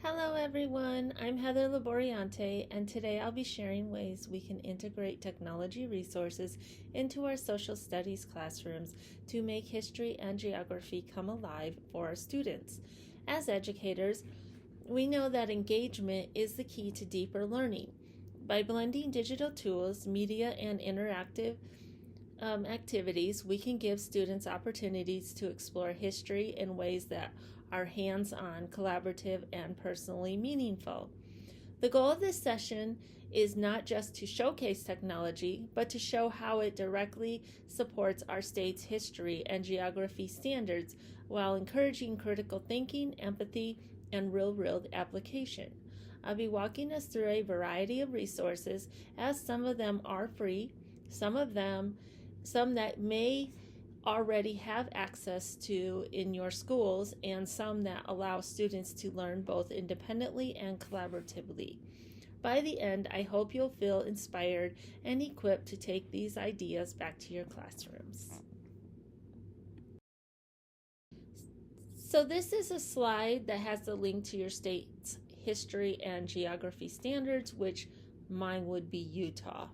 Hello everyone, I'm Heather Laboriante, and today I'll be sharing ways we can integrate technology resources into our social studies classrooms to make history and geography come alive for our students. As educators, we know that engagement is the key to deeper learning. By blending digital tools, media, and interactive activities, we can give students opportunities to explore history in ways that are hands-on, collaborative, and personally meaningful. The goal of this session is not just to showcase technology, but to show how it directly supports our state's history and geography standards while encouraging critical thinking, empathy, and real-world application. I'll be walking us through a variety of resources, as some of them are free, some that may already have access to in your schools, and some that allow students to learn both independently and collaboratively. By the end, I hope you'll feel inspired and equipped to take these ideas back to your classrooms. So this is a slide that has the link to your state's history and geography standards, which mine would be Utah.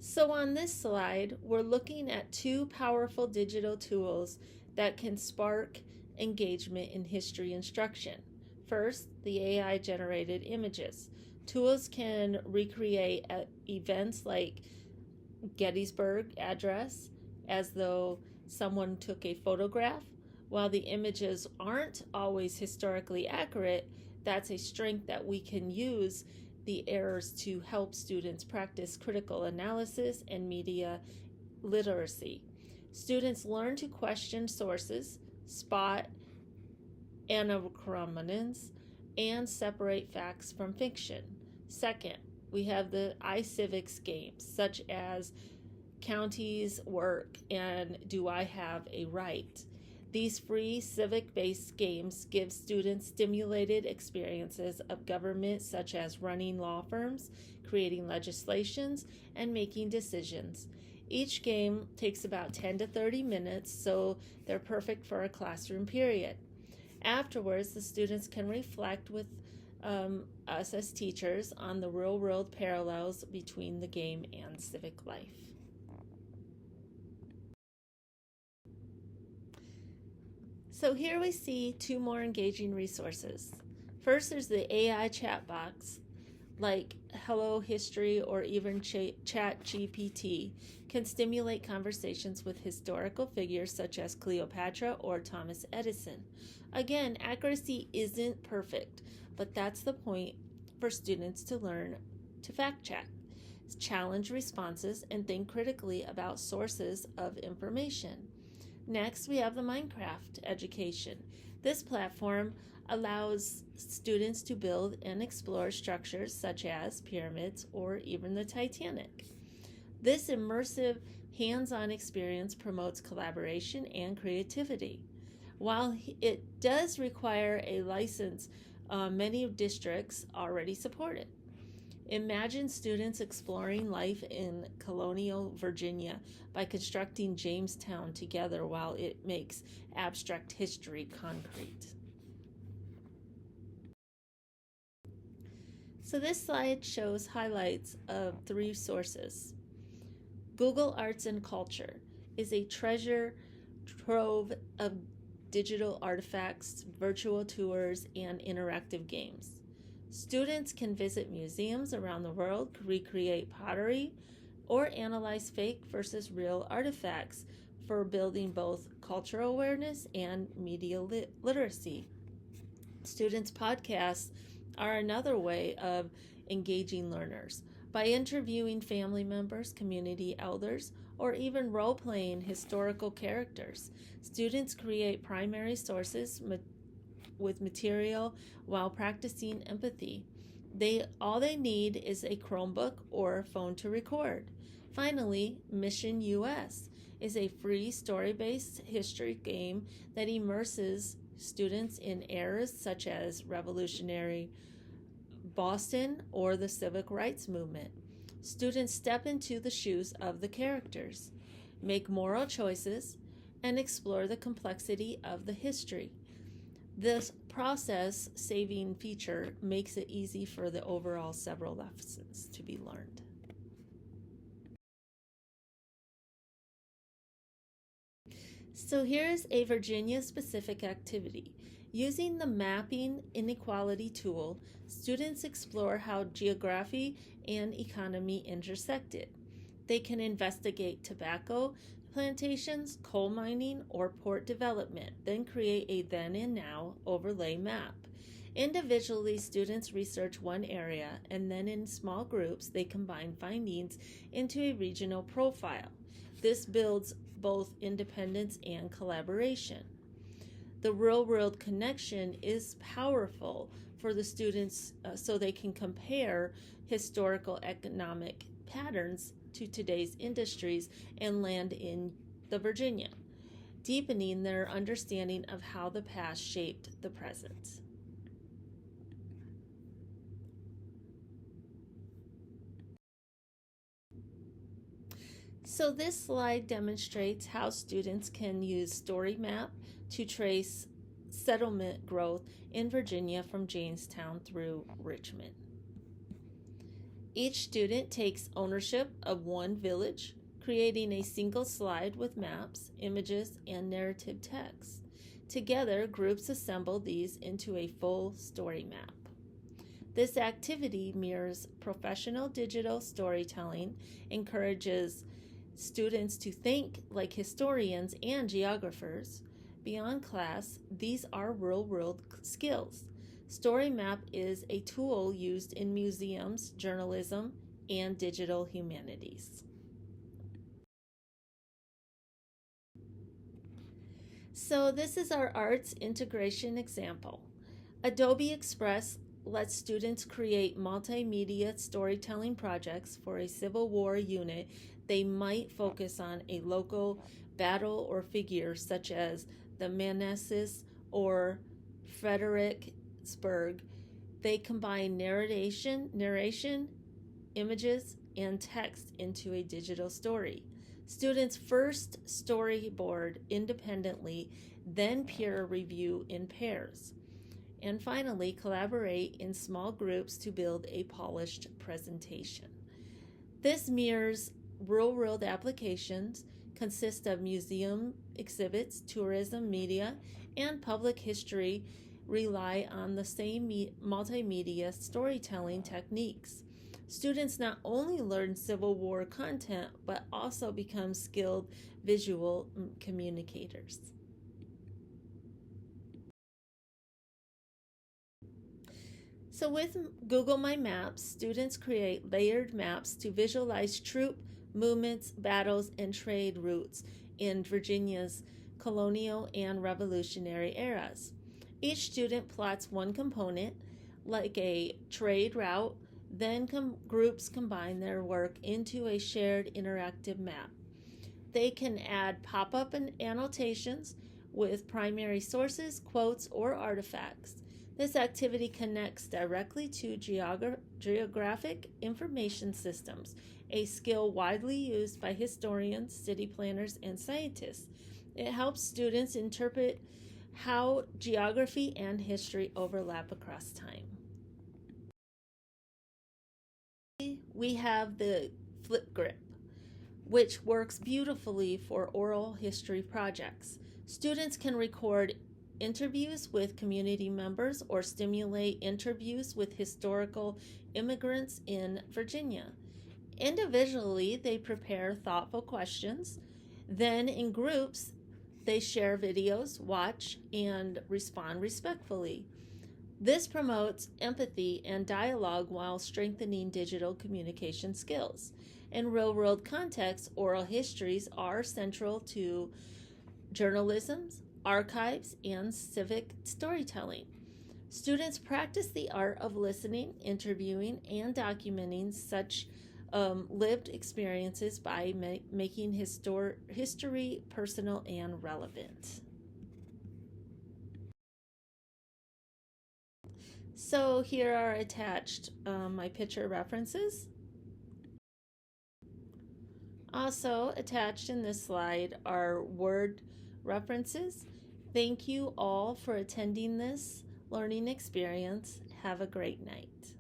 So on this slide, we're looking at two powerful digital tools that can spark engagement in history instruction. First, the AI-generated images. Tools can recreate events like Gettysburg Address as though someone took a photograph. While the images aren't always historically accurate, that's a strength that we can use the errors to help students practice critical analysis and media literacy. Students learn to question sources, spot anachronisms, and separate facts from fiction. Second, we have the iCivics games, such as Counties Work and Do I Have a Right? These free civic-based games give students stimulated experiences of government, such as running law firms, creating legislations, and making decisions. Each game takes about 10 to 30 minutes, so they're perfect for a classroom period. Afterwards, the students can reflect with us as teachers on the real-world parallels between the game and civic life. So here we see two more engaging resources. First, there's the AI chat box, like Hello History or even ChatGPT, can stimulate conversations with historical figures such as Cleopatra or Thomas Edison. Again, accuracy isn't perfect, but that's the point for students to learn to fact check, challenge responses, and think critically about sources of information. Next, we have the Minecraft education. This platform allows students to build and explore structures such as pyramids or even the Titanic. This immersive, hands-on experience promotes collaboration and creativity. While it does require a license, many districts already support it. Imagine students exploring life in colonial Virginia by constructing Jamestown together while it makes abstract history concrete. So this slide shows highlights of three sources. Google Arts and Culture is a treasure trove of digital artifacts, virtual tours, and interactive games. Students can visit museums around the world, recreate pottery, or analyze fake versus real artifacts for building both cultural awareness and media literacy. Students' podcasts are another way of engaging learners. By interviewing family members, community elders, or even role-playing historical characters, students create primary sources with material while practicing empathy. All they need is a Chromebook or phone to record. Finally, Mission US is a free story-based history game that immerses students in eras such as Revolutionary Boston or the Civil Rights Movement. Students step into the shoes of the characters, make moral choices, and explore the complexity of the history. This process saving feature makes it easy for the overall several lessons to be learned. So here's a Virginia-specific activity. Using the Mapping Inequality tool, students explore how geography and economy intersected. They can investigate tobacco plantations, coal mining, or port development, then create a then and now overlay map. Individually, students research one area, and then in small groups, they combine findings into a regional profile. This builds both independence and collaboration. The real-world connection is powerful for the students so they can compare historical economic patterns to today's industries and land in the Virginia, deepening their understanding of how the past shaped the present. So this slide demonstrates how students can use StoryMap to trace settlement growth in Virginia from Jamestown through Richmond. Each student takes ownership of one village, creating a single slide with maps, images, and narrative text. Together, groups assemble these into a full story map. This activity mirrors professional digital storytelling, encourages students to think like historians and geographers. Beyond class, these are real-world skills. StoryMap is a tool used in museums, journalism, and digital humanities. So this is our arts integration example. Adobe Express lets students create multimedia storytelling projects for a Civil War unit. They might focus on a local battle or figure such as the Manassas or Fredericksburg. They combine narration, images, and text into a digital story. Students first storyboard independently, then peer review in pairs, and finally collaborate in small groups to build a polished presentation. This mirrors real-world applications, consist of museum exhibits, tourism, media, and public history rely on the same multimedia storytelling techniques. Students not only learn Civil War content, but also become skilled visual communicators. So with Google My Maps, students create layered maps to visualize troop movements, battles, and trade routes in Virginia's colonial and revolutionary eras. Each student plots one component, like a trade route, then groups combine their work into a shared interactive map. They can add pop-up annotations with primary sources, quotes, or artifacts. This activity connects directly to geographic information systems, a skill widely used by historians, city planners, and scientists. It helps students interpret how geography and history overlap across time. We have the flip grip, which works beautifully for oral history projects. Students can record interviews with community members or stimulate interviews with historical immigrants in Virginia. Individually, they prepare thoughtful questions. Then in groups, they share videos, watch, and respond respectfully. This promotes empathy and dialogue while strengthening digital communication skills. In real-world contexts, oral histories are central to journalism, archives, and civic storytelling. Students practice the art of listening, interviewing, and documenting such lived experiences by making history personal and relevant. So here are attached my picture references. Also attached in this slide are word references. Thank you all for attending this learning experience. Have a great night.